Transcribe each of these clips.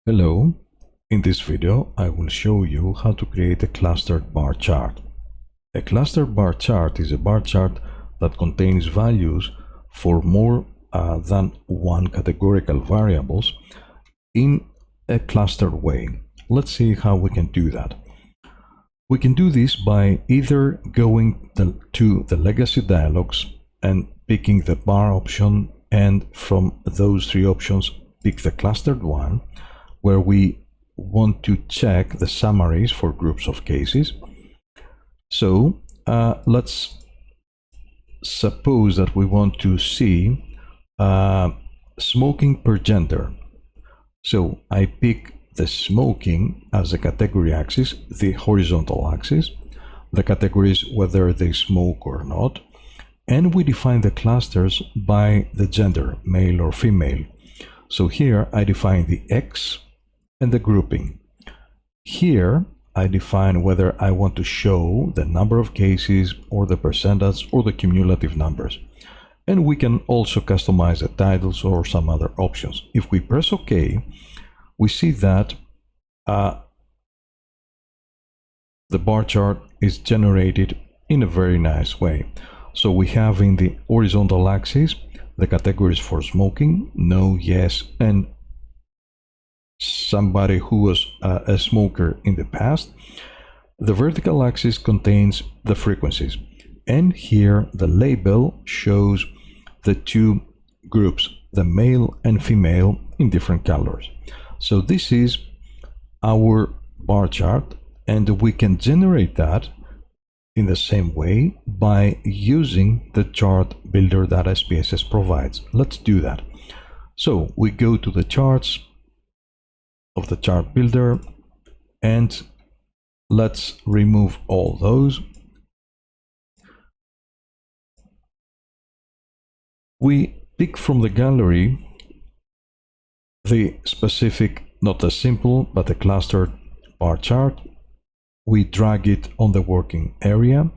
Hello, in this video I will show you how to create a clustered bar chart. A clustered bar chart is a bar chart that contains values for more than one categorical variables in a clustered way. Let's see how we can do that. We can do this by either going to the legacy dialogs and picking the bar option, and from those three options pick the clustered one, where we want to check the summaries for groups of cases. So let's suppose that we want to see smoking per gender. So I pick the smoking as a category axis, the horizontal axis. The category is whether they smoke or not. And we define the clusters by the gender, male or female. So here I define the X and the grouping. Here I define whether I want to show the number of cases or the percentage or the cumulative numbers. And we can also customize the titles or some other options. If we press OK, we see that the bar chart is generated in a very nice way. So we have in the horizontal axis the categories for smoking, no, yes, and somebody who was a smoker in the past. The vertical axis contains the frequencies, and here the label shows the two groups, the male and female, in different colors. So this is our bar chart, and we can generate that in the same way by using the chart builder that SPSS provides. Let's do that. So we go to the charts of the chart builder, and let's remove all those. We pick from the gallery the specific, not a simple, but a clustered bar chart. We drag it on the working area.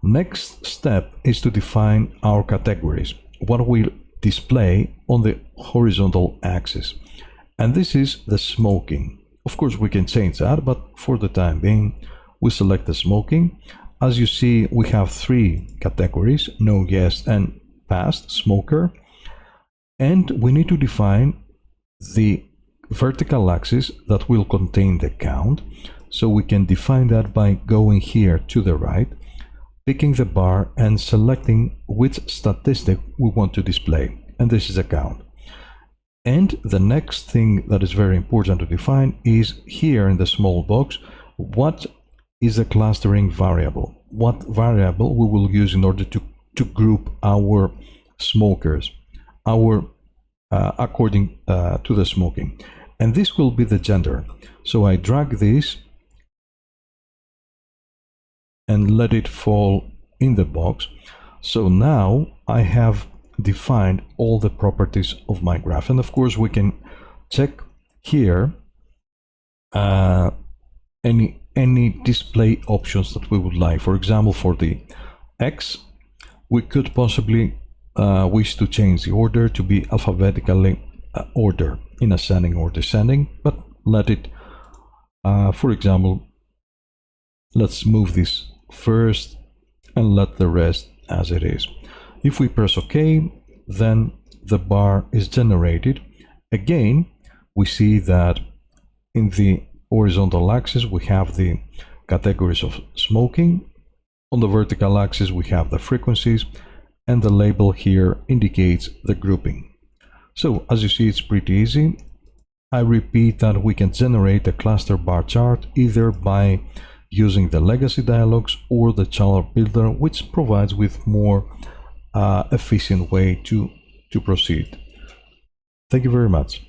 Next step is to define our categories, what will display on the horizontal axis. And this is the smoking. Of course, we can change that, but for the time being, we select the smoking. As you see, we have three categories: no, yes, and past smoker. And we need to define the vertical axis that will contain the count. So we can define that by going here to the right, picking the bar and selecting which statistic we want to display. And this is a count. And the next thing that is very important to define is here in the small box, what is a clustering variable? What variable we will use in order to group our smokers, according to the smoking. And this will be the gender. So I drag this and let it fall in the box. So now I have defined all the properties of my graph, and of course we can check here any display options that we would like. For example, for the X, we could possibly wish to change the order to be alphabetically order in ascending or descending, but let it, for example, let's move this first and let the rest as it is. If we press OK, then the bar is generated. Again, we see that in the horizontal axis we have the categories of smoking. On the vertical axis we have the frequencies, and the label here indicates the grouping. So as you see, it's pretty easy. I repeat that we can generate a cluster bar chart either by using the legacy dialogs or the chart builder, which provides with more efficient way to proceed. Thank you very much.